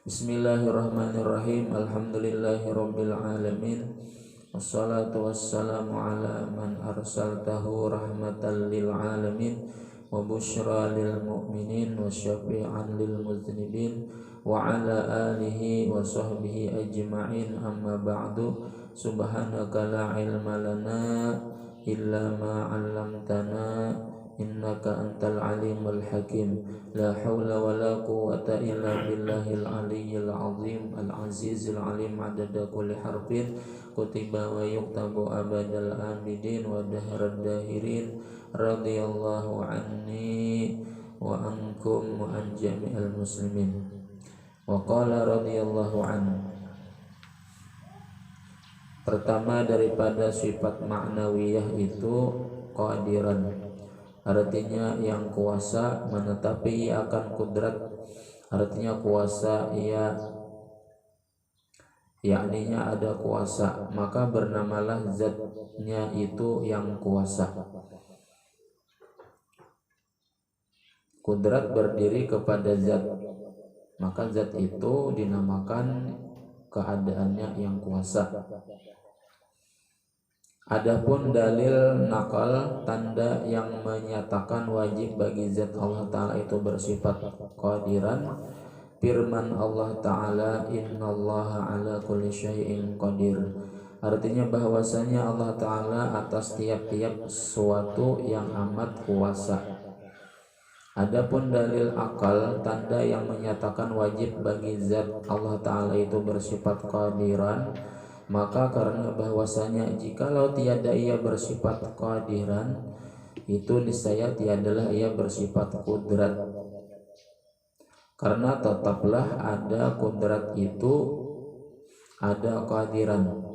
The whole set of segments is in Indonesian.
Bismillahirrahmanirrahim. Alhamdulillahirabbil alamin. Wassalatu wassalamu ala man arsaltahu rahmatan lil alamin wa busyra lil mu'minin wa syafi'an lil mudznibin wa ala alihi wa sahbihi ajma'in. Amma ba'du. Subhanaka la ilma lana illa ma 'allamtana innaka antal alimul hakim. La haula wa la quwwata illa billahil aliyyil azim al azizil alim adada kulli harfin kutiba wa yuktabu abadal amidin wa dahrad dahirin. Radhiyallahu anni wa ankum wa an jami'al muslimin. Wa qala radhiyallahu anhu. Pertama daripada sifat ma'nawiyah itu qadiran, artinya yang kuasa, menetapi ia akan kudrat, artinya kuasa ia, yakninya ada kuasa, maka bernamalah zatnya itu yang kuasa. Kudrat berdiri kepada zat, maka zat itu dinamakan keadaannya yang kuasa. Adapun dalil nakal, tanda yang menyatakan wajib bagi zat Allah Ta'ala itu bersifat qadiran, firman Allah Ta'ala, innallaha ala kulli syai'in qadir, artinya bahwasanya Allah Ta'ala atas tiap-tiap sesuatu yang amat kuasa. Adapun dalil akal, tanda yang menyatakan wajib bagi zat Allah Ta'ala itu bersifat qadiran, maka karena bahwasanya jikalau tiada ia bersifat qadiran, itu niscaya tiadalah ia bersifat kudrat. Karena tetaplah ada kudrat itu ada qadiran.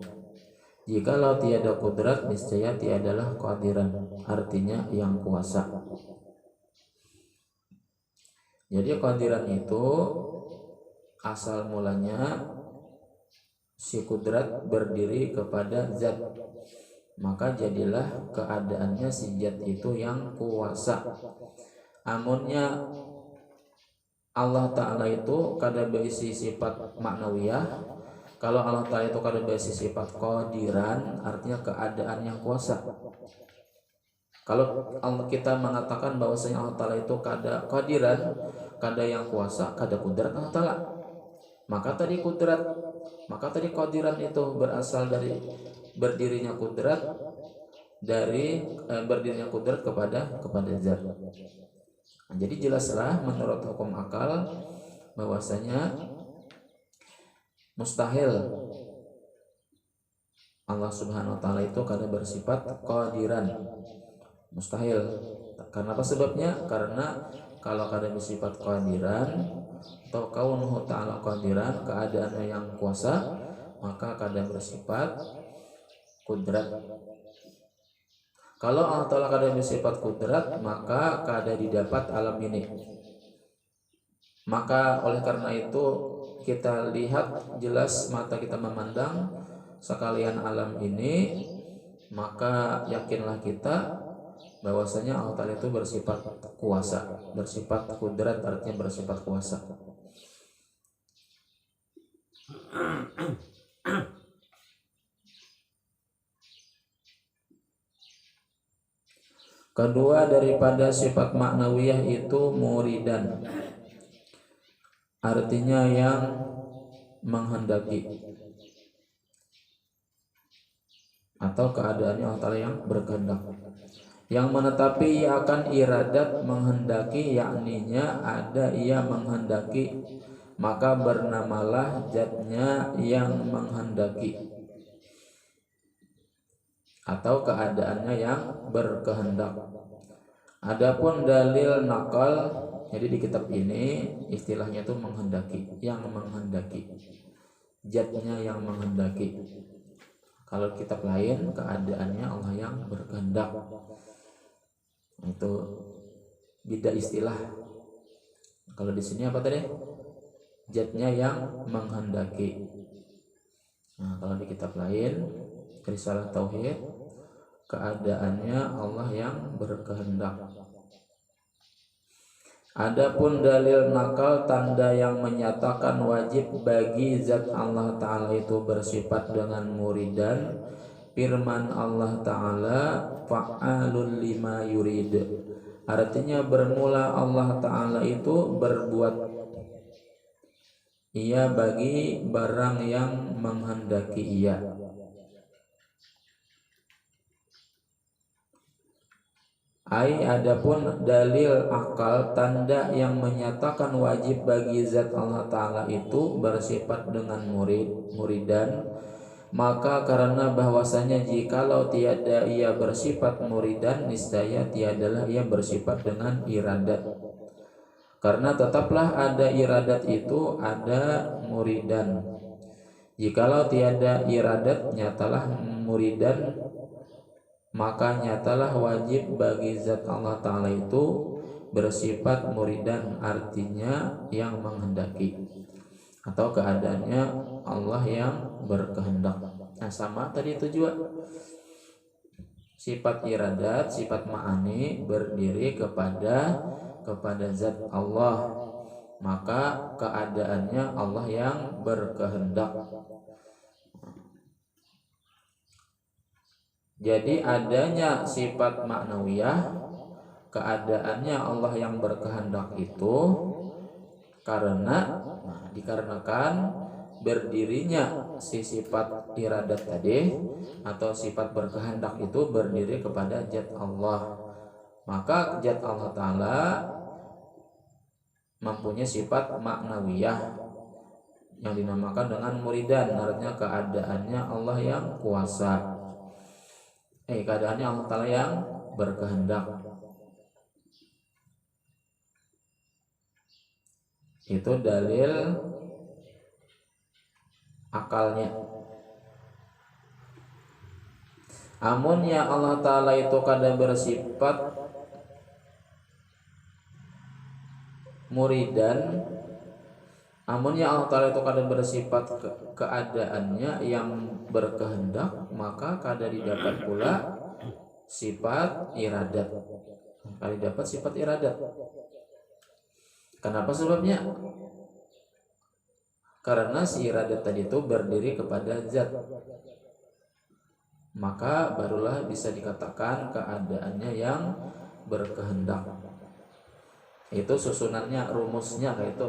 Jikalau tiada kudrat, niscaya tiadalah qadiran, artinya yang kuasa. Jadi qadiran itu asal mulanya si kudrat berdiri kepada zat, maka jadilah keadaannya si zat itu yang kuasa. Amunnya Allah Ta'ala itu kada berisi sifat maknawiyah. Kalau Allah Ta'ala itu kada berisi sifat qadiran, artinya keadaan yang kuasa. Kalau kita mengatakan bahwasanya Allah Ta'ala itu kada qadiran, kada yang kuasa, kada kudrat Allah Ta'ala, maka tadi kudrat, maka tadi qadiran itu berasal dari berdirinya kudrat, dari berdirinya kudrat kepada zat. Nah, jadi jelaslah menurut hukum akal bahwasanya mustahil Allah Subhanahu wa taala itu kada bersifat qadiran. Mustahil. Karena apa sebabnya? Karena kalau kada bersifat qadiran atau kaunuhu ta'ala qadiran, keadaannya yang kuasa, maka kada bersifat kudrat. Kalau Allah Ta'ala kada bersifat kudrat, maka kada didapat alam ini. Maka oleh karena itu kita lihat jelas, mata kita memandang sekalian alam ini, maka yakinlah kita bahwasanya Allah Ta'ala itu bersifat kuasa, bersifat kudrat, artinya bersifat kuasa. Kedua daripada sifat maknawiyah itu muridan, artinya yang menghendaki, atau keadaannya Allah Ta'ala yang berkehendak. Yang menetapi ia akan iradat menghendaki, yakninya ada ia menghendaki, maka bernamalah zatnya yang menghendaki atau keadaannya yang berkehendak. Adapun dalil nakal, jadi di kitab ini istilahnya itu menghendaki, yang menghendaki, zatnya yang menghendaki. Kalau kitab lain keadaannya Allah yang berkehendak. Itu beda istilah. Kalau di sini apa tadi? Zatnya yang menghendaki. Nah, kalau di kitab lain Risalah Tauhid, keadaannya Allah yang berkehendak. Adapun dalil nakal, tanda yang menyatakan wajib bagi zat Allah Ta'ala itu bersifat dengan muridan, firman Allah Ta'ala fa'alul lima yurid. Artinya bermula Allah Ta'ala itu berbuat ia bagi barang yang menghendaki ia. Adapun dalil akal, tanda yang menyatakan wajib bagi zat Allah Ta'ala itu bersifat dengan muridan, maka karena bahwasanya jikalau tiada ia bersifat muridan, niscaya tiadalah ia bersifat dengan iradat. Karena tetaplah ada iradat itu ada muridan. Jikalau tiada iradat, nyatalah muridan, maka nyatalah wajib bagi zat Allah Ta'ala itu bersifat muridan, artinya yang menghendaki atau keadaannya Allah yang berkehendak. Nah, sama tadi itu juga sifat iradat, sifat ma'ani berdiri kepada zat Allah, maka keadaannya Allah yang berkehendak. Jadi adanya sifat maknawiyah, keadaannya Allah yang berkehendak itu dikarenakan berdirinya si sifat iradat tadi atau sifat berkehendak itu berdiri kepada zat Allah. Maka zat Allah Ta'ala mempunyai sifat maknawiyah yang dinamakan dengan muridan, artinya keadaannya Allah yang kuasa. Keadaannya Allah Ta'ala yang berkehendak. Itu dalil akalnya. Amun ya Allah Ta'ala itu kada bersifat muridan, amun ya Allah Ta'ala itu kada bersifat keadaannya yang berkehendak, maka kada didapat pula sifat iradat. Kada didapat sifat iradat. Kenapa sebabnya? Karena si iradat tadi itu berdiri kepada zat, maka barulah bisa dikatakan keadaannya yang berkehendak. Itu susunannya, rumusnya kayak itu.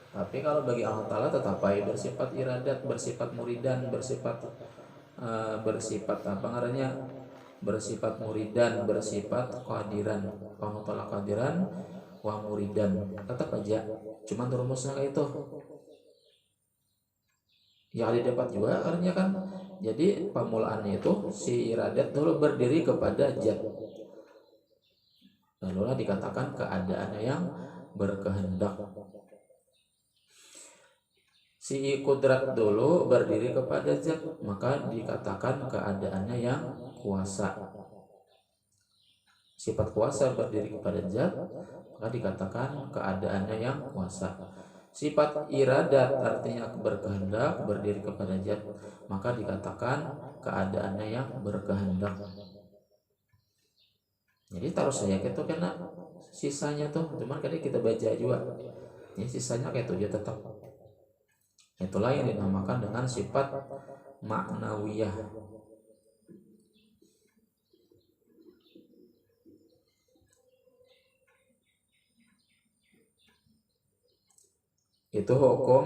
Tapi kalau bagi Allah Ta'ala tetap baik bersifat iradat, bersifat muridan, bersifat bersifat muridan, bersifat qadiran. Allah Ta'ala qadiran wa muridan, tetap aja. Cuman rumusnya kayak itu. Yang didapat juga artinya kan, jadi pemulaannya itu si iradat dulu berdiri kepada zat, lalu dikatakan keadaannya yang berkehendak. Si kudrat dulu berdiri kepada zat, maka dikatakan keadaannya yang kuasa. Sifat kuasa berdiri kepada zat, maka dikatakan keadaannya yang kuasa. Sifat iradat artinya berkehendak berdiri kepada zat, maka dikatakan keadaannya yang berkehendak. Jadi taruh saya gitu kena sisanya tuh, cuman kadang kita baca juga. Ini sisanya kayak itu tetap. Itulah yang dinamakan dengan sifat maknawiyah. Itu hukum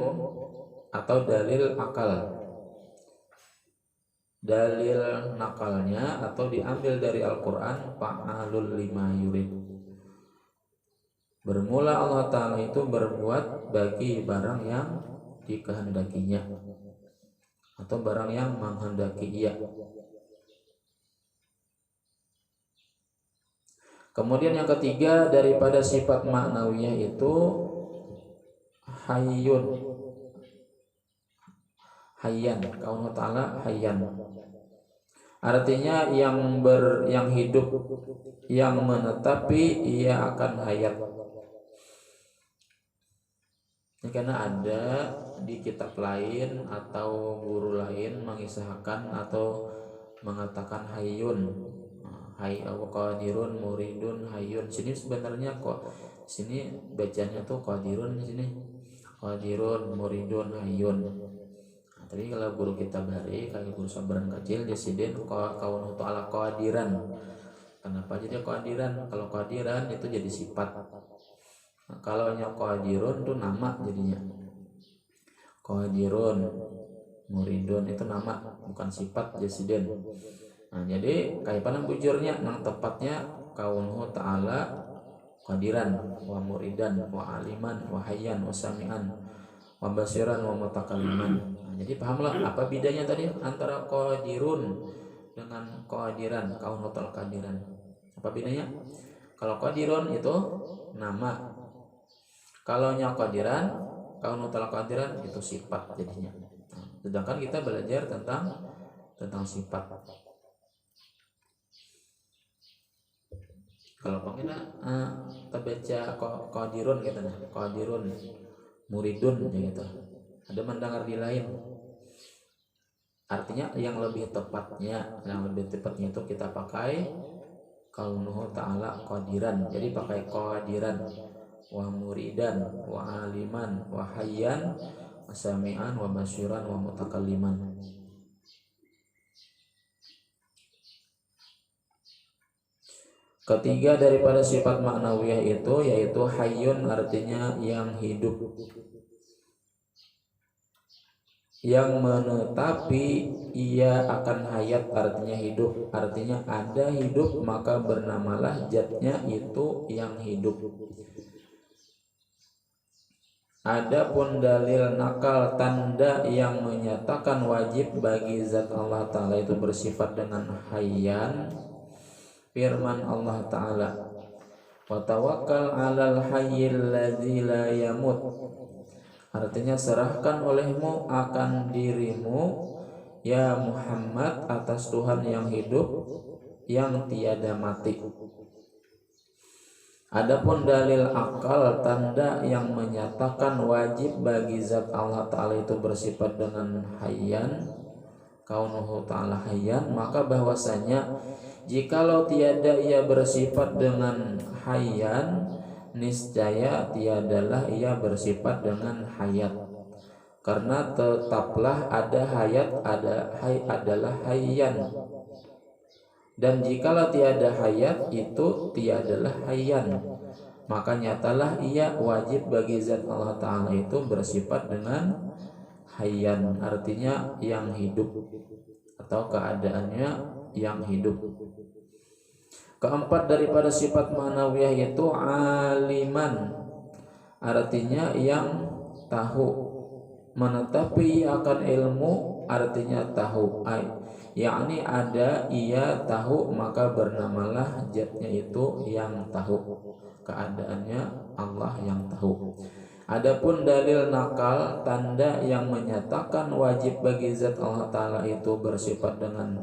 atau dalil akal. Dalil nakalnya atau diambil dari Al-Quran, fa'alul lima yurid. Bermula Allah Ta'ala itu berbuat bagi barang yang dikehendakinya atau barang yang menghendaki ia. Kemudian yang ketiga daripada sifat maknawiyah itu hayyun, hayyan, Allah Ta'ala hayyan, artinya yang hidup, yang menetapi, ia akan hayat. Ini karena ada di kitab lain atau guru lain mengisahkan atau mengatakan hayyun, qadirun, muridun, hayyun. Sini sebenarnya kok Sini bacanya tuh qadirun di sini. Qadirun, muridun, hayyun. Nah, tapi kalau guru kita bari, kalau guru sabaran kecil dia sidin kaunu ta'ala qadiran. Kenapa jadi qadiran? Kalau qadiran itu jadi sifat. Nah, kalau nya qadirun itu nama jadinya. Qadirun, muridun itu nama, bukan sifat jasiden. Nah, jadi kaitan bujurnya nang tepatnya kaunuhu ta'ala qadiran wa muridan wa aliman wa hayyan wa sami'an wa basiran wa mutakalliman. Nah, jadi pahamlah apa bedanya tadi antara qadirun dengan qadiran, kaunuhu ta'ala qadiran. Apa bedanya? Kalau qadirun itu nama. Kalau nya qadiran, kaunuhu ta'ala qadiran itu sifat jadinya. Nah, sedangkan kita belajar tentang sifat. Kalau kita baca qadirun gitu nah, qadirun, muridun gitu. Ada mendengar di lain. Artinya yang lebih tepatnya itu kita pakai kaunuhu ta'ala qadiran. Jadi pakai qadiran wa muridan wa aliman wa hayyan wa sami'an wa basyiran wa mutakalliman. Ketiga daripada sifat maknawiyah itu yaitu hayyun, artinya yang hidup, yang menetapi ia akan hayat, artinya hidup, artinya ada hidup maka bernamalah zatnya itu yang hidup. Adapun dalil nakal, tanda yang menyatakan wajib bagi zat Allah Ta'ala itu bersifat dengan hayyan, firman Allah Ta'ala, wa tawakkal 'alal hayyil ladzi la yamut, artinya serahkan olehmu akan dirimu ya Muhammad atas Tuhan yang hidup yang tiada mati. Adapun dalil akal, tanda yang menyatakan wajib bagi zat Allah Ta'ala itu bersifat dengan hayyan, kaunuhu ta'ala hayyan, maka bahwasanya jikalau tiada ia bersifat dengan hayyan, niscaya tiadalah ia bersifat dengan hayat. Karena tetaplah ada hayat, adalah hayyan. Dan jikalau tiada hayat, itu tiadalah hayyan. Maka nyatalah ia wajib bagi zat Allah Ta'ala itu bersifat dengan hayyan, artinya yang hidup atau keadaannya yang hidup. Keempat daripada sifat ma'nawiyah itu aliman, artinya yang tahu, menetapi akan ilmu, artinya tahu, yakni ada ia tahu maka bernamalah zatnya itu yang tahu, keadaannya Allah yang tahu. Adapun dalil nakal, tanda yang menyatakan wajib bagi zat Allah Ta'ala itu bersifat dengan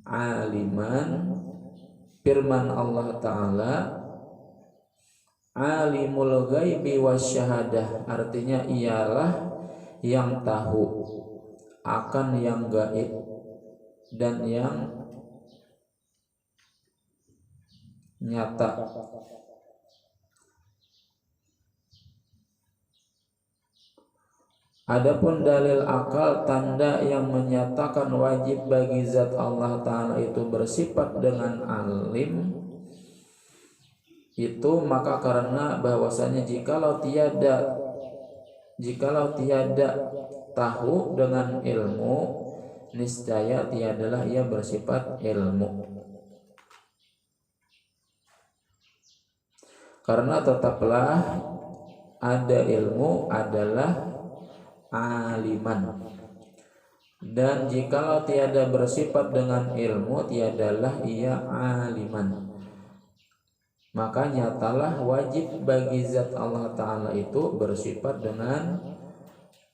aliman, firman Allah Ta'ala, alimul ghaibi wasyahadah, artinya ialah yang tahu akan yang gaib dan yang nyata. Adapun dalil akal, tanda yang menyatakan wajib bagi zat Allah Ta'ala itu bersifat dengan alim, itu maka karena bahwasanya jikalau tiada tahu dengan ilmu, niscaya tiadalah ia bersifat ilmu. Karena tetaplah ada ilmu adalah aliman, dan jikalau tiada bersifat dengan ilmu, tiadalah ia aliman. Maka nyatalah wajib bagi zat Allah Ta'ala itu bersifat dengan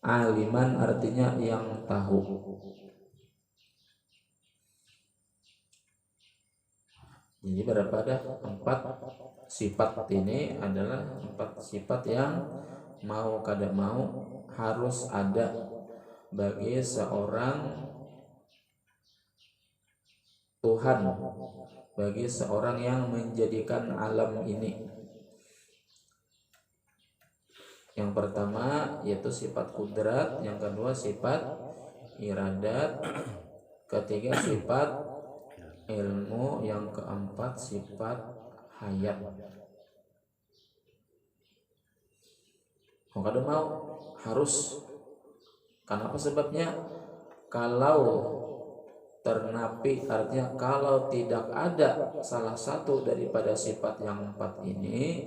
aliman, artinya yang tahu. Jadi daripada 4 sifat ini adalah 4 sifat yang mau kada mau harus ada bagi seorang Tuhan, bagi seorang yang menjadikan alam ini. Yang pertama yaitu sifat kudrat, yang kedua sifat iradat, ketiga sifat ilmu, yang keempat sifat hayat. Kalau mau harus, kenapa sebabnya? Kalau ternapi, artinya kalau tidak ada salah satu daripada sifat yang empat ini,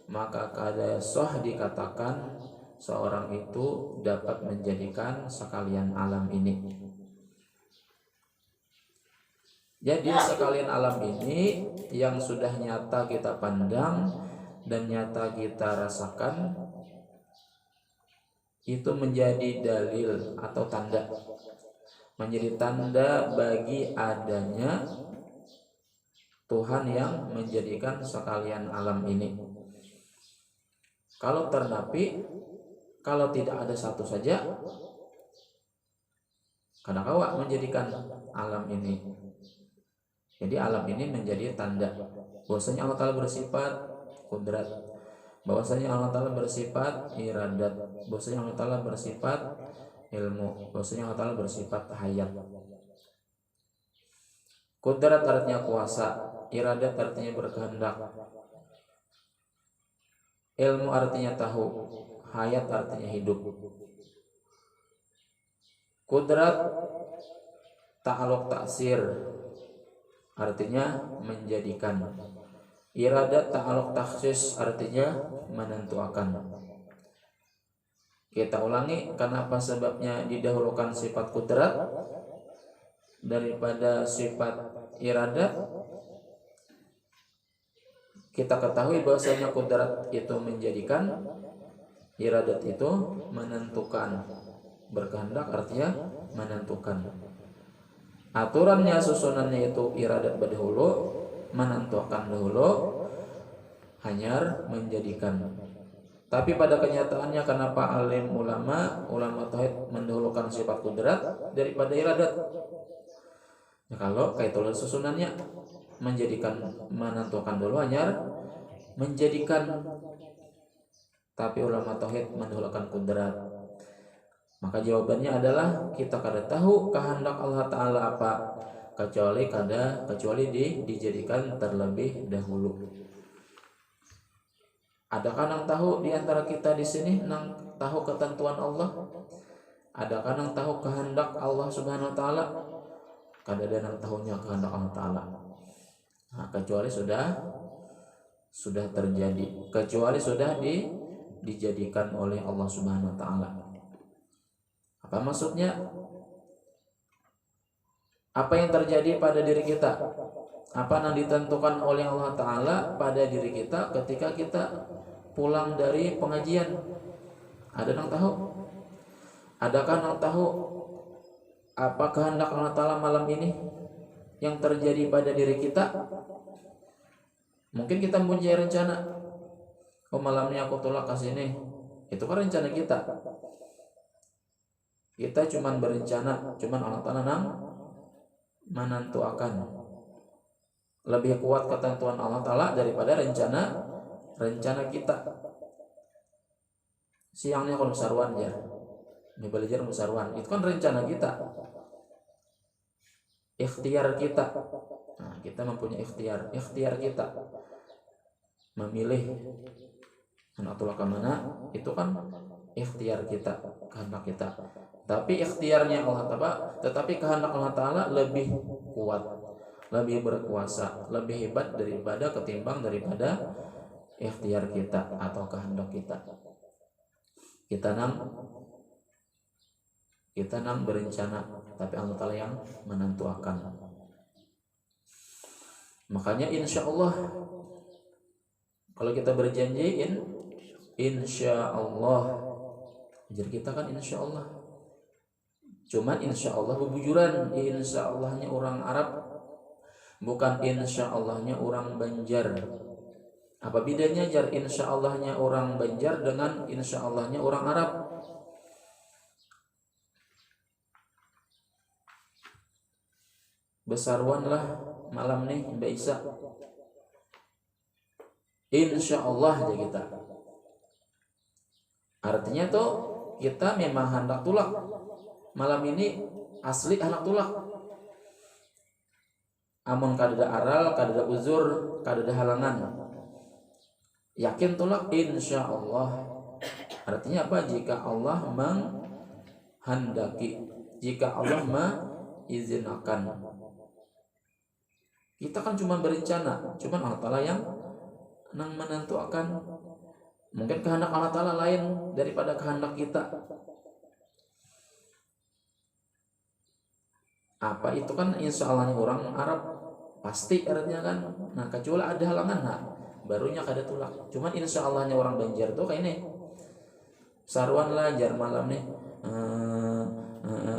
maka kada sah dikatakan seorang itu dapat menjadikan sekalian alam ini. Jadi sekalian alam ini yang sudah nyata kita pandang dan nyata kita rasakan, itu menjadi dalil atau tanda, menjadi tanda bagi adanya Tuhan yang menjadikan sekalian alam ini. Kalau ternapi, kalau tidak ada satu saja, kadang-kala menjadikan alam ini. Jadi alam ini menjadi tanda bahwasanya Allah Ta'ala bersifat kudrat, bahwasanya Allah Ta'ala bersifat iradat, bahwasanya Allah Ta'ala bersifat ilmu, bahwasanya Allah Ta'ala bersifat hayat. Kudrat artinya kuasa, iradat artinya berkehendak, ilmu artinya tahu, hayat artinya hidup. Kudrat ta'aluk taksir artinya menjadikan, iradat ta'aluk taksis artinya menentukan. Kita ulangi, kenapa sebabnya didahulukan sifat kudrat daripada sifat iradat? Kita ketahui bahwasanya kudrat itu menjadikan, iradat itu menentukan, berkehendak artinya menentukan. Aturannya, susunannya itu iradat berdahulu, menentukan dahulu, hanyar menjadikan. Tapi pada kenyataannya, kenapa alim ulama tauhid mendahulukan sifat kudrat daripada iradat? Ya, kalau kaitulah susunannya, menjadikan, menentukan dulu, hanyar menjadikan. Tapi ulama tauhid mendahulukan kudrat. Maka jawabannya adalah kita kada tahu kehendak Allah Ta'ala apa, kecuali dijadikan terlebih dahulu. Adakah nang tahu di antara kita di sini nang tahu ketentuan Allah? Adakah nang tahu kehendak Allah Subhanahu wa taala? Kada ada nang tahunya kehendak Allah Ta'ala. Nah, kecuali sudah terjadi, kecuali sudah dijadikan oleh Allah Subhanahu wa taala. Apa maksudnya? Apa yang terjadi pada diri kita? Apa yang ditentukan oleh Allah Ta'ala pada diri kita ketika kita pulang dari pengajian? Ada yang tahu? Adakah yang tahu apa kehendak Allah Ta'ala malam ini yang terjadi pada diri kita? Mungkin kita mempunyai rencana, oh malamnya aku tolak ke sini. Itu kan rencana kita. Kita cuman berencana, cuman Allah Ta'ala nang menentukan. Lebih kuat ketentuan Allah Ta'ala daripada rencana kita. Siangnya kalau musarwan ya, ini belajar musarwan, itu kan rencana kita, ikhtiar kita. Nah, kita mempunyai ikhtiar kita memilih anak tulak kemana, itu kan ikhtiar kita, kehendak kita. Tapi ikhtiarnya Allah Ta'ala, tetapi kehendak Allah Ta'ala lebih kuat, lebih berkuasa, lebih hebat ketimbang daripada ikhtiar kita atau kehendak kita. Kita nang berencana, tapi Allah Ta'ala yang menentukan. Makanya insya Allah, kalau kita berjanji insya Allah, jadi kita kan insya Allah. Cuman insya Allah bebujuran, insya Allahnya orang Arab, bukan insya Allahnya orang Banjar. Apa bedanya jar insya Allahnya orang Banjar dengan insya Allahnya orang Arab? Besarwanlah malam nih Mbak Isa, insya Allah aja kita. Artinya tuh kita memang hendak tulak malam ini, asli hendak tulak. Amun kadada aral, kadada uzur, kadada halangan, yakin tulak insya Allah. Artinya apa? Jika Allah menghendaki, jika Allah mengizinkan. Kita kan cuma berencana, cuma Allah Ta'ala yang menentukan. Mungkin kehendak Allah Ta'ala lain daripada kehendak kita. Apa itu kan insya Allahnya orang Arab pasti artinya kan. Nah kecuali ada halangan, nah barunya kada tulak. Cuman insya Allahnya orang Banjar tuh kayak ini, saruan lah jar malam nih,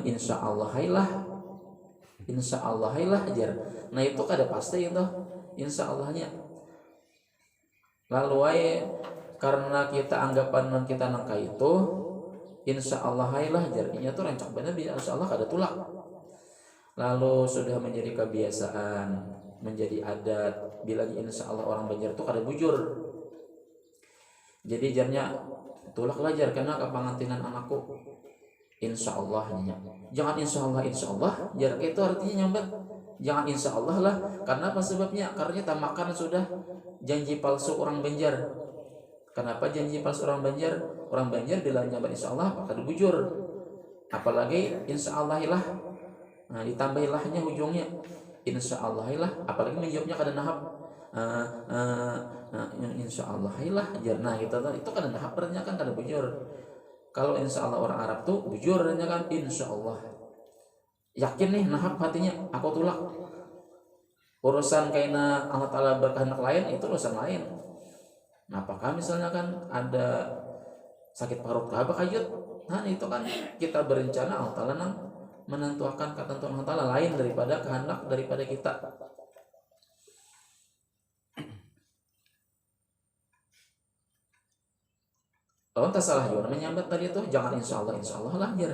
insya Allah hailah, insya Allah hailah jar. Nah itu kada pasti itu insya Allahnya. Lalu karena kita anggapan kita nangka itu insya Allah hailah jar, inya tuh rancak bener insya Allah kada tulak. Lalu sudah menjadi kebiasaan, menjadi adat, bila insya Allah orang Banjar itu kada bujur. Jadi jarnya tulak lajar karena kepangantinan anakku insya Allah nya. Jangan insya Allah jar itu artinya nyambat. Jangan insya Allah lah. Karena apa sebabnya? Karena tamakan sudah janji palsu orang Banjar. Kenapa janji palsu orang Banjar? Orang Banjar bila nyambat insya Allah kada bujur. Apalagi insya Allah lah. Nah ditambahilahnya ujungnya insya Allah lah, apalagi menjawabnya kada nahap insya Allah lah jar. Nah itu kada nahap artinya kan kada bujur. Kalau insya Allah orang Arab tuh bujur artinya kan insya Allah, yakin nih nahap hatinya aku tulak. Urusan kaina Allah Ta'ala berkehendak lain itu urusan lain. Nah apakah misalnya kan ada sakit parut kah apa kayut, nah itu kan kita berencana Allah Ta'ala menentukan ketentuan Allah Ta'ala lain daripada kehendak daripada kita. Kalau tersalah juga menyambat tadi itu jangan insya Allah lah jar.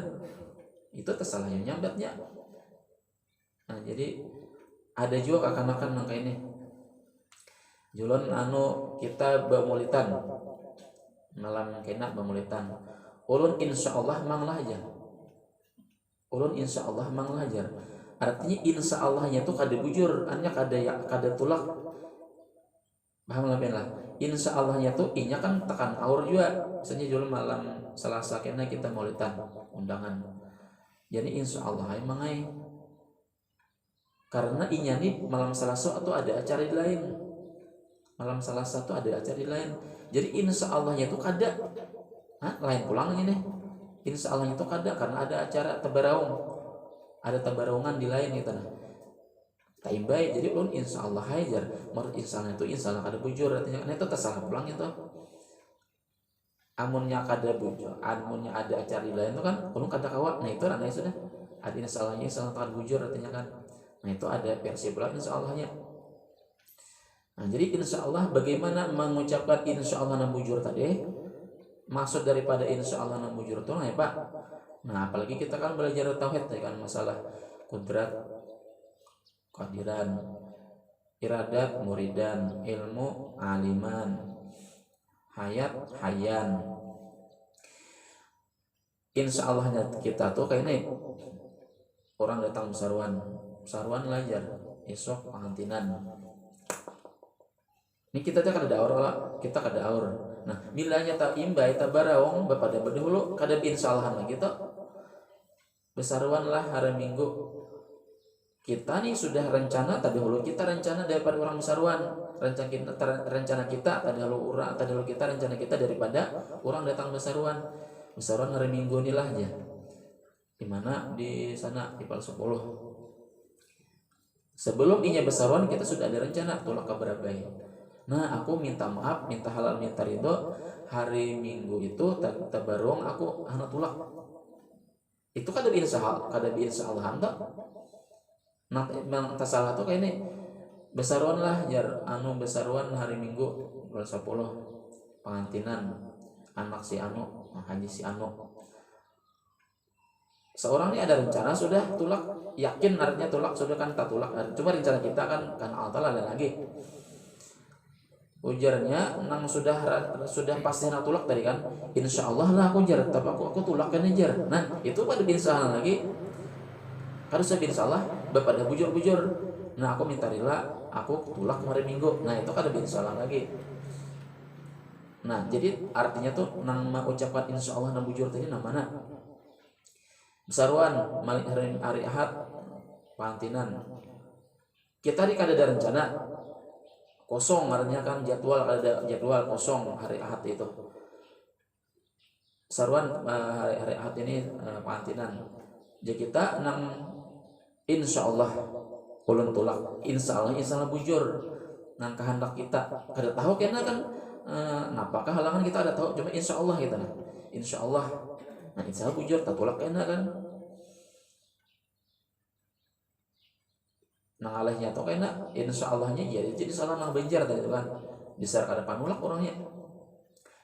Itu tersalah yang nyambatnya. Nah jadi ada juga kakanakan nangka ini. Julon kita bamulitan malam kena bamulitan. Ulun insya Allah manglah aja. Ulun insya Allah manglajar. Artinya insya Allahnya tuh kada bujur, artinya kada tulak. Paham lah. Insya Allahnya tuh inya kan tekan aur juga. Misalnya dulu malam Selasa kena kita maulidan undangan. Jadi insya Allah mangai. Karena inya nih malam Selasa atau ada acara di lain. Malam Selasa tuh ada acara di lain. Jadi insya Allahnya tuh kada. Lain pulang ini. Insya Allah itu kada karena ada acara tabaraung, ada tabaraungan di lain itu nah. Taimbai jadi ulun insya Allah hajar. Menurut insya Allah itu insya Allah kada bujur artinya itu tersalah pulang itu. Amunnya kada bujur, amunnya ada acara di lain itu kan ulun kada kawat. Nah itu ranai sudah. Ada insya Allahnya insya Allah kada bujur artinya kan. Nah itu ada versi pula insya Allahnya. Nah jadi insya Allah bagaimana mengucapkan insya Allah na bujur tadi? Maksud daripada insya Allah na bujur itu nah Pak. Nah apalagi kita kan belajar tauhid ya kan, masalah kudrat, kehadiran, iradat, muridan, ilmu, aliman, hayat, hayan. Insya Allahnya kita tuh kayak ini orang datang saruan lajar esok pengantinan. Ini kita tuh kada aur lah, kita kada aur. Nah, bilanya tak imbai tak barawong bapada berdahulu kada insyaallah lagi kita besaruan lah hari Minggu. Kita nih sudah rencana tadi dahulu kita rencana daripada orang besaruan, rencana kita tadi dahulu kita rencana kita daripada orang datang besaruan hari Minggu inilah aja. Di mana di sana di Pal 10. Sebelum inya besaruan kita sudah ada rencana tolak kabarabai. Nah aku minta maaf, minta halal, minta ridho. Hari Minggu itu tabarong aku anak tulak. Itu kada insya Allah hendak. Nah tasalah tuh kayak ini besaruan lah jar besaruan hari Minggu bulan 10 pengantinan anak si haji si seorang ini ada rencana sudah tulak, yakin artinya tulak sudah kan tak tulak. Cuma rencana kita kan Allah Ta'ala ada lagi. Ujarnya nang sudah pasti nak tulak tadi kan. Insya Allah lah aku jar, tapi aku tulak kan jar. Nah itu pada bin salah lagi. Harus saya bin salah, bapak dah bujur. Nah aku minta rela, aku tulak kemarin minggu. Nah itu kan ada bin salah lagi. Nah jadi artinya tuh nang mengucapkan insya Allah nang bujur tadi namanya besaruan malik hari Ahad pantinan. Kita di kada ada rencana kosong, artinya kan jadwal ada jadwal kosong hari Ahad itu. Saruan hari Ahad ini pantinan. Jadi kita nang insya Allah ulun tulak, insya Allah bujur nang kehendak kita. Kada tahu kena kan napakah halangan kita ada tahu, cuma insya Allah kita nah. Insya Allah. Nah insya Allah bujur tak tulak kena kan. Nang alahnya atau kena insya Allahnya jadi salah nang benjar tadi itu kan. Besar kada panulak orangnya.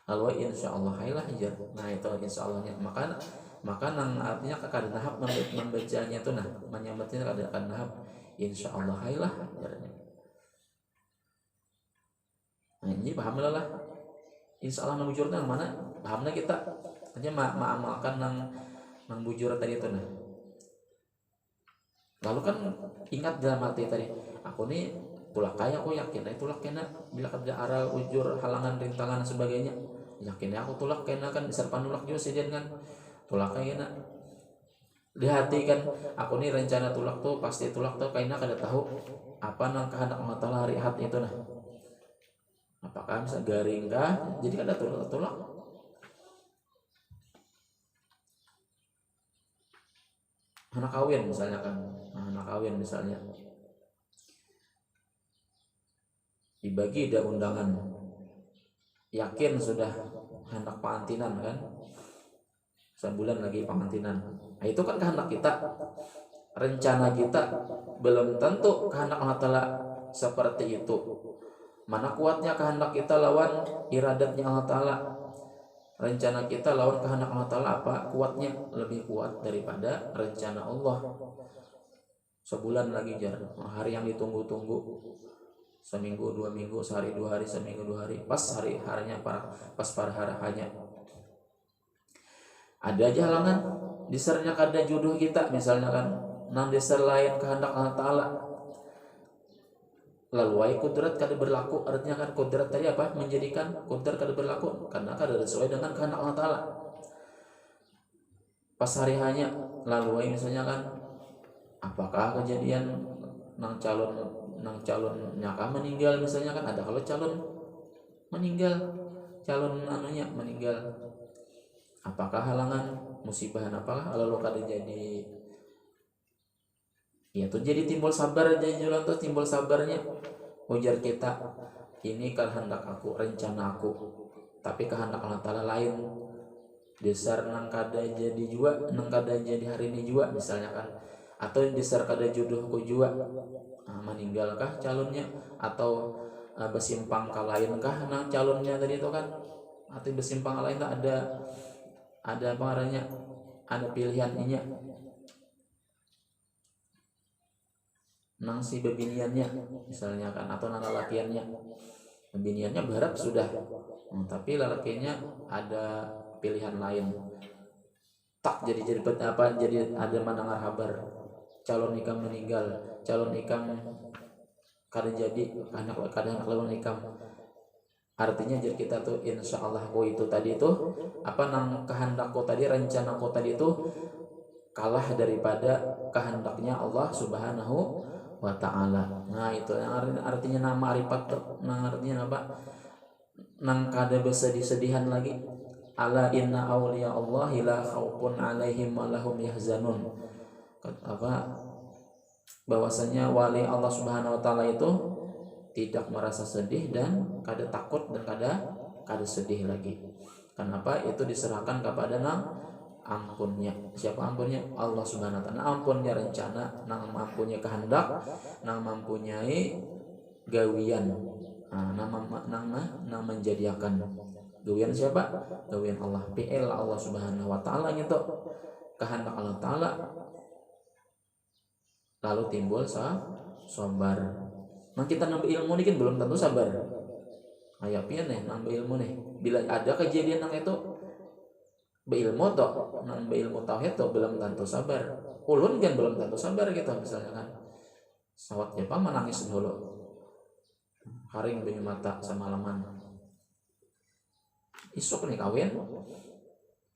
Lalu insya Allah hailah aja. Nah itu insya Allahnya. Maka nang artinya kada nahap membacanya itu nah menyambatnya kada akan nahap insya Allah hailah. Nah ini paham lah. Insya Allah nang bujur nang mana pahamnya kita. Hanya amalkan nang bujur tadi itu nah. Lalu kan ingat dalam hati tadi, aku nih tulak kaya, aku yakin tulak kena bila ada arah ujur halangan rintangan dan sebagainya, yakin aku tulak kena kan besar panulak juga sedian kan tulak kaya nak di hati kan aku nih rencana tulak tuh pasti tulak tuh kayaknya kada tahu apa nang kehendak Allah Taala hari hati itu nah apakah bisa garing kah jadi kada tulak anak kawin misalnya kan anak kawin misalnya dibagi ada undangan yakin sudah hendak pengantinan kan sebulan lagi pengantinan nah, itu kan kehendak kita rencana kita belum tentu kehendak Allah Ta'ala seperti itu mana kuatnya kehendak kita lawan iradatnya Allah Ta'ala rencana kita lawan kehendak Allah Ta'ala apa kuatnya lebih kuat daripada rencana Allah sebulan lagi jar hari yang ditunggu-tunggu seminggu 2 minggu sehari 2 hari seminggu 2 hari pas harinya pas pada harinya ada aja halangan disernya kada jodoh kita misalnya kan nang diser lain kehendak Allah Ta'ala lalu ay kudrat kada berlaku artinya kan kudrat tadi apa menjadikan kudrat kada berlaku karena kada sesuai dengan kehendak Allah Ta'ala pas hari hanya lalu ay misalnya kan apakah kejadian nang calon nyaka meninggal misalnya kan ada kalau calon meninggal anunya meninggal apakah halangan musibah apalah lalu kada jadi ya tuh jadi timbul sabar jadi jalan tuh timbul sabarnya ujar kita ini kehendak aku rencana aku tapi kehendak Allah Ta'ala lain dasar nang kada jadi juga nang kada jadi hari ini juga misalnya kan atau dasar kada jodohku juga meninggalkah calonnya atau bersimpang ke lain kah nang calonnya tadi itu kan atau bersimpang lain tak ada pengarahnya ada pilihannya nang si bebiniannya misalnya kan atau nang lelakiannya bebiniannya berharap sudah tapi lelakiannya ada pilihan lain tak jadi apa jadi ada mendengar kabar calon nikah meninggal calon nikah kada jadi anak lawan nikah artinya jadi kita tuh insya Allah itu tadi itu apa nang kehendakku tadi rencanaku tadi itu kalah daripada kehendaknya Allah Subhanahu wa Ta'ala. Nah itu yang artinya nama ma'rifat nang artinya apa nang kada bersedih-sedihan lagi ala inna awliya Allah la khaufun alaihim wa lahum yahzanun apa bahwasanya wali Allah Subhanahu wa Ta'ala itu tidak merasa sedih dan kada takut dan kada sedih lagi. Kenapa? Itu diserahkan kepada nang ampunnya. Siapa ampunnya? Allah Subhanahu wa Ta'ala. Ampunnya rencana, nang mampunya kehendak, nang mempunyai gawian. Nang menjadikan gawian siapa? Gawian Allah. PL Allah Subhanahu wa Ta'ala itu kehendak Allah Ta'ala. Lalu timbul sabar. Nah kita nambah ilmu ini kan belum tentu sabar. aya pian nih nang beilmu nih bila ada kejadian nang itu beilmu toh nang beilmu tauhid toh belum tentu sabar ulun kan belum tentu sabar gitu misalnya kan sawat Jepang menangis dulu haring banyu mata semalaman isuk nih kawin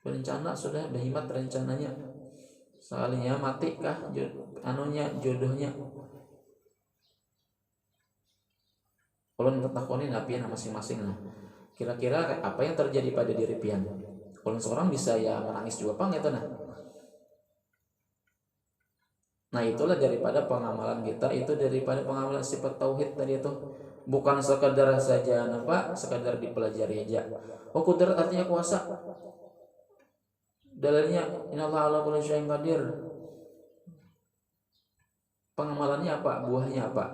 berencana sudah behimat rencananya sekalinya mati kah jodohnya ulun takonin apian masing-masing nah kira-kira apa yang terjadi pada diri pian ulun seorang bisa ya menangis juga pang itu nah itulah daripada pengamalan kita itu daripada pengamalan sifat tauhid tadi itu bukan sekadar saja sekadar dipelajari aja kudrat artinya kuasa dalilnya innallaha ala kulli syai'in qadir pengamalannya apa buahnya apa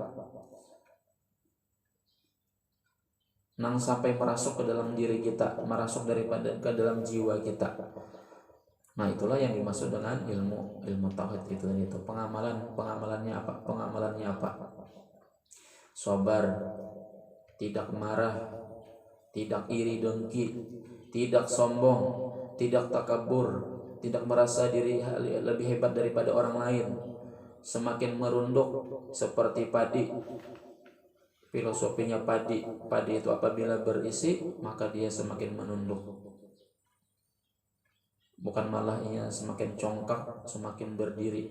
nang sampai merasuk ke dalam diri kita merasuk daripada ke dalam jiwa kita nah itulah yang dimaksud dengan ilmu tauhid itu pengamalannya apa sabar tidak marah tidak iri dengki tidak sombong tidak takabur tidak merasa diri lebih hebat daripada orang lain semakin merunduk seperti padi filosofinya padi itu apabila berisi maka dia semakin menunduk bukan malah ia semakin congkak semakin berdiri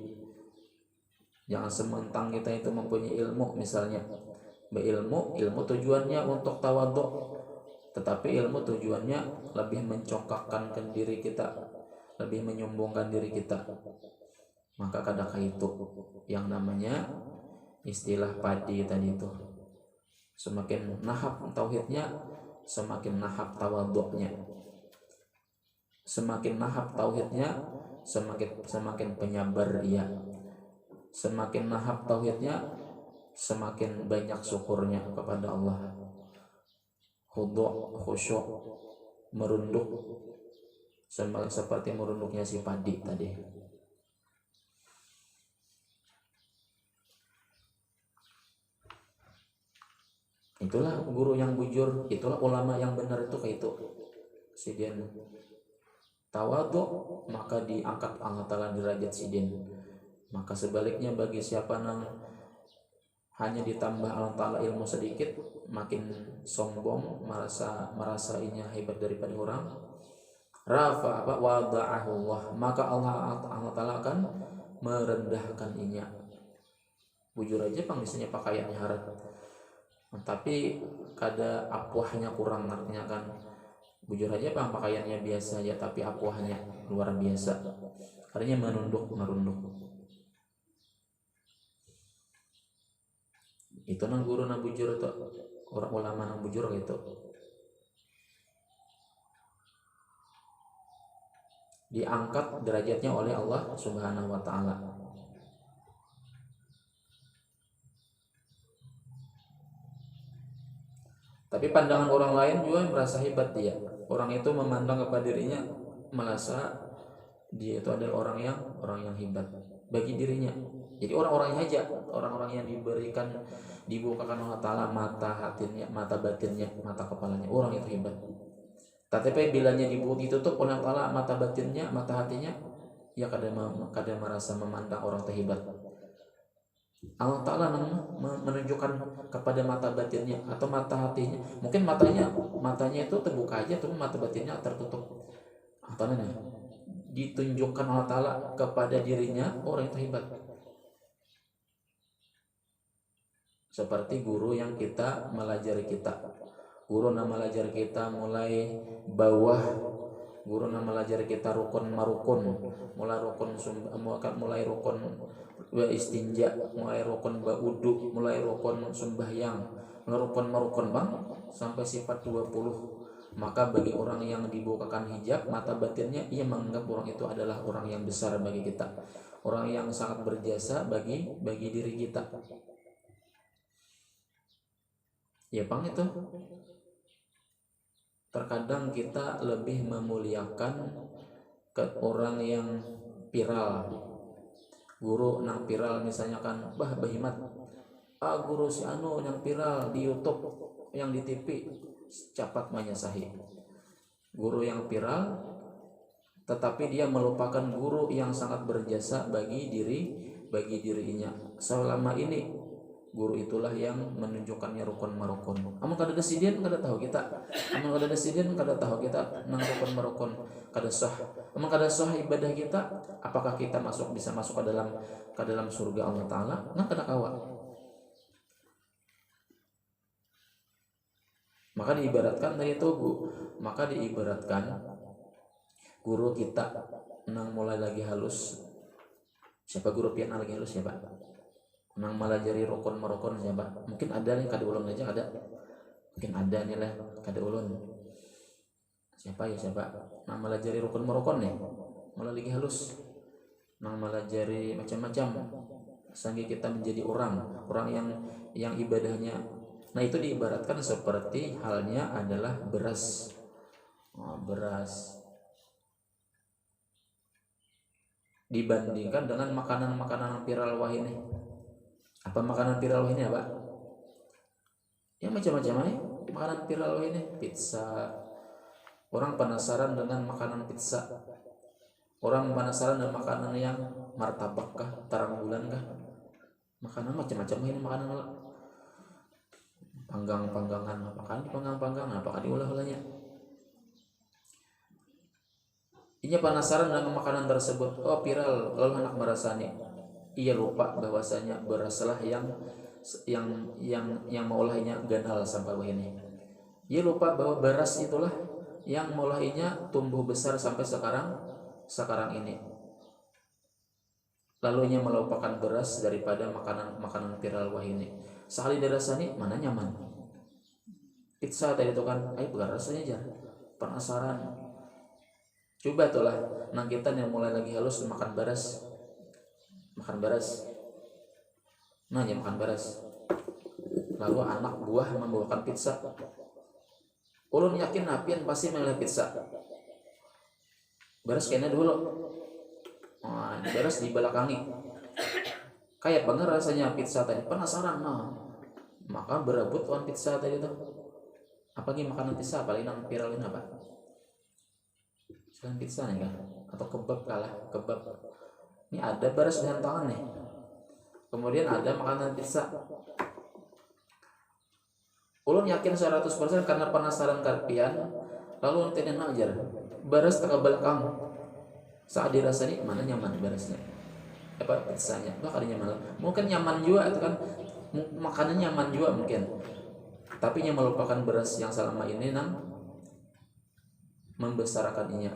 jangan sementang kita itu mempunyai ilmu misalnya ilmu tujuannya untuk tawadhu tetapi ilmu tujuannya lebih mencongkakkan diri kita lebih menyombongkan diri kita maka kadang itu yang namanya istilah padi tadi itu semakin nahap tauhidnya semakin nahap tawadhu'nya semakin nahap tauhidnya semakin penyabar dia semakin nahap tauhidnya semakin banyak syukurnya kepada Allah khudu' khusyuk merunduk seperti merunduknya si padi tadi. Itulah guru yang bujur, itulah ulama yang benar itu kayak itu. Sidin tawadhu maka diangkat Allah Ta'ala derajat sidin. Maka sebaliknya bagi siapa yang hanya ditambah Allah Ta'ala ilmu sedikit, makin sombong, merasa ini hebat daripada orang, rafa wada'ahu Allah, maka Allah Ta'ala akan merendahkan inya. Bujur aja misalnya pakaiannya harap, tapi kada apuahnya kurang, artinya kan bujur aja pakaiannya biasa aja tapi apuahnya luar biasa, artinya merunduk. Itu nang guru nang bujur itu orang ulama nang bujur gitu diangkat derajatnya oleh Allah Subhanahu wa Ta'ala. Tapi pandangan orang lain juga merasa hebat dia. Orang itu memandang kepada dirinya merasa dia itu adalah orang yang hebat bagi dirinya. Jadi orang-orang yang diberikan dibukakan Allah Ta'ala mata hatinya, mata batinnya, mata kepalanya, orang itu hebat. Tapi bilanya ditutup oleh Allah Ta'ala mata batinnya, mata hatinya, ya kadang merasa memandang orang terhebat. Allah Ta'ala menunjukkan kepada mata batinnya atau mata hatinya. Mungkin matanya itu terbuka aja, tapi mata batinnya tertutup. Atau ditunjukkan Allah Ta'ala kepada dirinya orang itu hebat. Seperti guru yang kita melajari kita. Guru yang melajari kita mulai bawah, guru yang melajari kita rukun marukun, mulai rukun istinja, mulai rukun wudu, mulai rukun sembahyang, rukun marukun bang sampai sifat 20. Maka bagi orang yang dibukakan hijab mata batinnya, ia menganggap orang itu adalah orang yang besar bagi kita, orang yang sangat berjasa bagi diri kita. Ya bang, itu terkadang kita lebih memuliakan ke orang yang viral. Guru nang viral misalnya kan, bahimat guru si anu yang viral di YouTube, yang di TV, capat manyasahi. Guru yang viral tetapi dia melupakan guru yang sangat berjasa bagi dirinya. Selama ini guru itulah yang menunjukkannya rukun marukun. Amun kada desidian kada tahu kita. Amun kada desidian kada tahu kita nang rukun marukun kada sah. Amun kada sah ibadah kita, apakah kita bisa masuk ke dalam surga Allah Taala? Nang kada kawa. Maka diibaratkan guru kita nang mulai lagi halus. Siapa guru pian lagi halus siapa? Nang malajari rukun marukun siapa? Mungkin ada nih kada ulun aja ada. Mungkin ada nih lah kada ulun. Siapa? Nang malajari rukun marukun nih. Mulai lagi halus. Nang malajari macam-macam. Sampai kita menjadi orang yang ibadahnya. Nah, itu diibaratkan seperti halnya adalah beras. Beras dibandingkan dengan makanan-makanan viral wah ini. Apa makanan viral wah ini apa? Ya macam-macam nih makanan viral wah ini. Pizza. Orang penasaran dengan makanan pizza. Orang penasaran dengan makanan yang martabak kah, tarang bulan kah? Makanan macam-macam ini makanan panggangan, apakah diolah-olahnya? Ia penasaran dengan makanan tersebut. Oh, viral, lalu anak merasani. Ia lupa bahwasanya beraslah yang mengolahnya ganal sampai ini. Ia lupa bahwa beras itulah yang mengolahnya tumbuh besar sampai sekarang ini. Lalu ia melupakan beras daripada makanan viral wah ini. Sekali dirasani mana nyaman. Pizza tadi itu kan, bukan rasanya aja. Penasaran. Coba tuh lah, nang kita yang mulai lagi halus makan beras. Nah, ya makan beras. Lalu anak buah membawakan pizza. Ulun yakin napian pasti milih pizza. Beras kayaknya dulu. Nah, beras di belakangi. Kayak banget rasanya pizza tadi. Penasaran, maka berebut tuan pizza tadi tuh. Apalagi makanan pizza, apalagi nang viral ini apa? Selain pizza nih kan, atau kebab kebab. Ini ada beras di tangan nih. Kemudian ada makanan pizza. Ulun yakin 100% karena penasaran karpian, lalu nanti ajar beras ke belakang. Saat dirasani mana nyaman berasnya? Pizzanya? Bah kada nyaman. Mungkin nyaman juga itu kan, makanan nyaman juga mungkin. Tapi yang melupakan beras yang selama ini membesarkannya,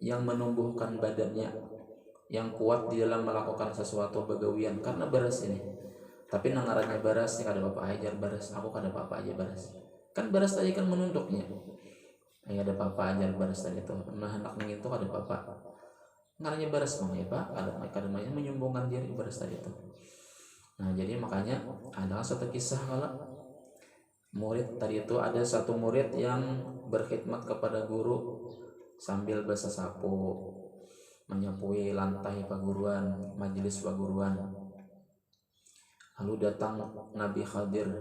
yang menumbuhkan badannya, yang kuat di dalam melakukan sesuatu begawian karena beras ini. Tapi nangarannya beras, kada apa aja beras, aku kada apa aja beras. Kan beras tadi kan menunduknya. Ada apa aja beras tadi itu. Nah hendak itu kada apa. Ngarannya beras mah ya Pak, kada menyumbungkan diri beras tadi itu. Nah, jadi makanya ada satu kisah kalau murid tadi itu, ada satu murid yang berkhidmat kepada guru sambil basah sapu, menyapui lantai paguruan, majelis paguruan. Lalu datang Nabi Khadir.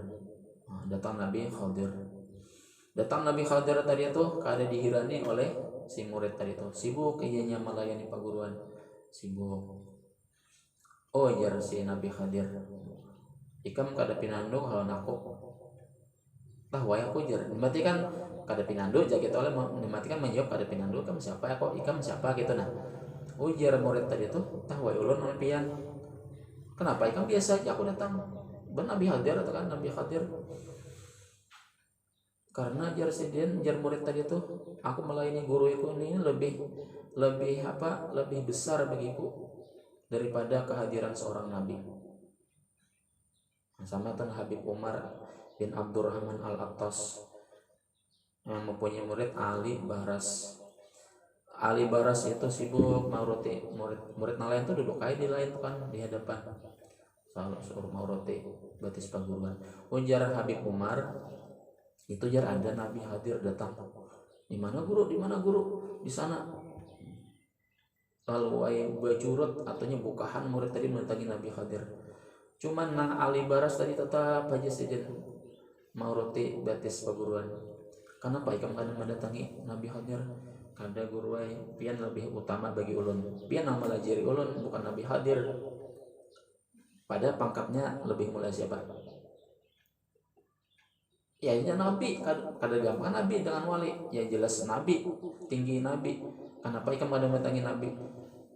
Datang Nabi Khadir tadi itu kada dihirani oleh si murid tadi itu. Sibuk ianya melayani paguruan, sibuk. Oh, jar si Nabi Khadir, ikam kada pinando hal naku. Tah wae aku jar. Berarti kan kada pinando jaket oleh mematikan menjawab kada pinando kamu siapa kok ikam siapa gitu nah. Ujar murid tadi itu, tah wae ulun pian. Kenapa ikam biasa aja aku datang. Ben Nabi Khadir atau kan Nabi Khadir. Karena jar murid tadi itu, aku melayani guru itu ini lebih besar bagiku daripada kehadiran seorang nabi. Sama tan Habib Umar bin Abdurrahman Al-Attas yang mempunyai murid Ali Baras. Ali Baras itu sibuk mau roti, murid nalayan tuh duduk aja di lain tuh kan di hadapan. Selalu suruh mau roti batis paguruan. Ujar Habib Umar itu jar ada Nabi hadir datang. Di mana guru? Di sana. Lalu ay bajurut artinya bukahan murid tadi mendatangi Nabi Khadir. Cuman nang Ali Baras tadi tetap aja sejen mau roti batis perguruan. Kenapa ikam kada mendatangi Nabi Hadir? Kada guruai pian lebih utama bagi ulun. Pian nama lajari ulun bukan Nabi Hadir. Pada pangkatnya lebih mulia siapa? Ya ini Nabi, kada gampang Nabi dengan wali. Ya jelas Nabi, tinggi Nabi. Kenapa ikam kada mendatangi Nabi?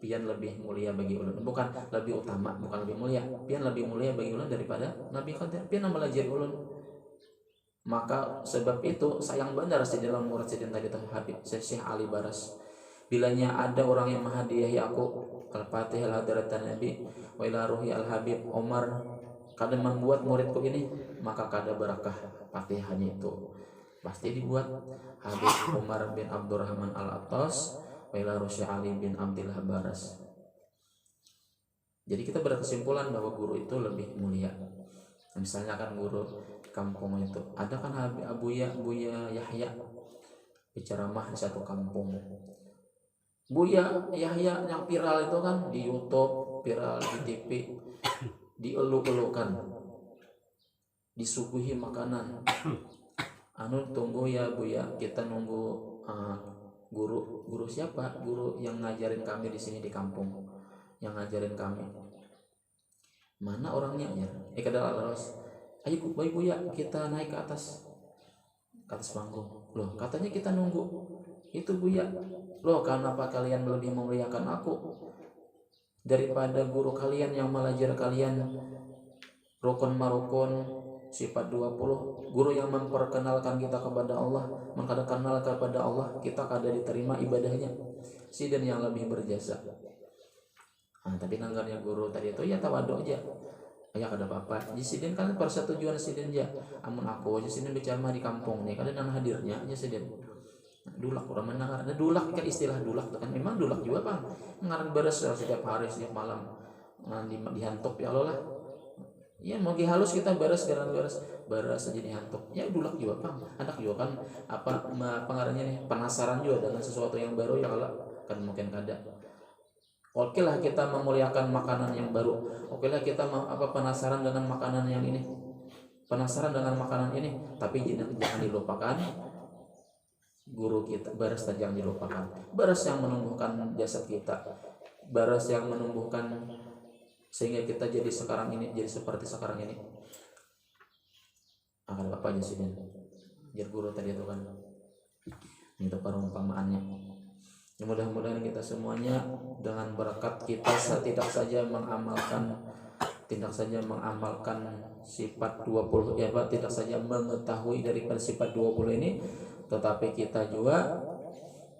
Pian lebih mulia bagi ulun, bukan lebih utama, bukan lebih mulia. Pian lebih mulia bagi ulun daripada Nabi Hadir. Pian nama lajari ulun. Maka sebab itu sayang benar di dalam murad sidin tadi tuh Habib Syekh Ali Baras. Bilanya ada orang yang menghadiahi aku Al-Fatihah al-Hadratan Nabi wa ila ruhi al-Habib Omar, kada membuat muridku ini, maka kada barakah Fatihahnya itu. Pasti dibuat Habib Umar bin Abdurrahman Al-Attas wa ila ruhi Ali bin Abdillah Baras. Jadi kita berkesimpulan bahwa guru itu lebih mulia. Misalnya kan guru kampung itu ada kan Buya Yahya berceramah di satu kampung. Buya Yahya yang viral itu kan di YouTube, viral di TV, dieluk-elukan, disuguhi makanan. Tunggu ya Buya, kita nunggu guru siapa? Guru yang ngajarin kami di sini di kampung, yang ngajarin kami. Mana orangnya ya? Kada laras. Ayo Buya, kita naik ke atas panggung. Loh, katanya kita nunggu. Itu Buya. Loh, kenapa kalian lebih memuliakan aku daripada guru kalian yang mengajar kalian rukun marukun sifat 20, guru yang memperkenalkan kita kepada Allah, mengenal kepada Allah, kita kada diterima ibadahnya. Sidin yang lebih berjasa. Tapi nanggarnya guru tadi itu ya tawadu aja. Ya kada apa-apa. Jadi sidin kan persetujuan sidin aja. Amun aku aja sidin bicara di kampung nih, kada nang hadirnya aja sidin. Dulak orang mendengar. Ada dulak kan istilah dulak kan memang dulak juga Bang. Ngaran beres setiap hari setiap malam dihantuk ya Allah lah. Ya mau halus kita beres aja dihantuk. Ya dulak juga Bang. Anak juga kan apa pengaruhnya nih penasaran juga dengan sesuatu yang baru ya Allah kan mungkin kada. Oke lah kita memuliakan makanan yang baru. Oke lah kita penasaran dengan makanan yang ini. Penasaran dengan makanan ini, tapi jangan dilupakan guru kita, baras jangan dilupakan. Baras yang menumbuhkan jasad kita. Baras yang menumbuhkan sehingga kita jadi sekarang ini, jadi seperti sekarang ini. Akan apa aja sih dan jadi guru tadi itu kan. Itu perumpamaannya. Ya, mudah-mudahan kita semuanya dengan berkat kita tidak saja mengamalkan sifat 20 ya Pak, tidak saja mengetahui daripada sifat 20 ini, tetapi kita juga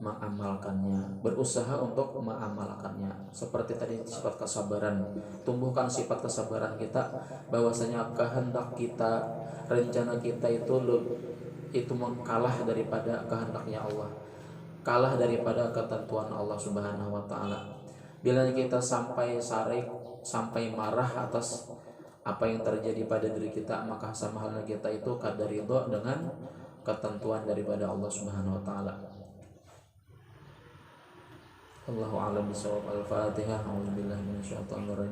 mengamalkannya, berusaha untuk mengamalkannya. Seperti tadi sifat kesabaran, tumbuhkan sifat kesabaran kita, bahwasanya kehendak kita, rencana kita itu kalah daripada kehendaknya Allah, kalah daripada ketentuan Allah Subhanahu wa taala. Bila kita sampai sarik, sampai marah atas apa yang terjadi pada diri kita, maka sama halnya kita itu kada ridho dengan ketentuan daripada Allah Subhanahu wa taala. Allahu a'lam bishawab. Al-Fatihah. A'udzubillahi minasyaitonir rajim.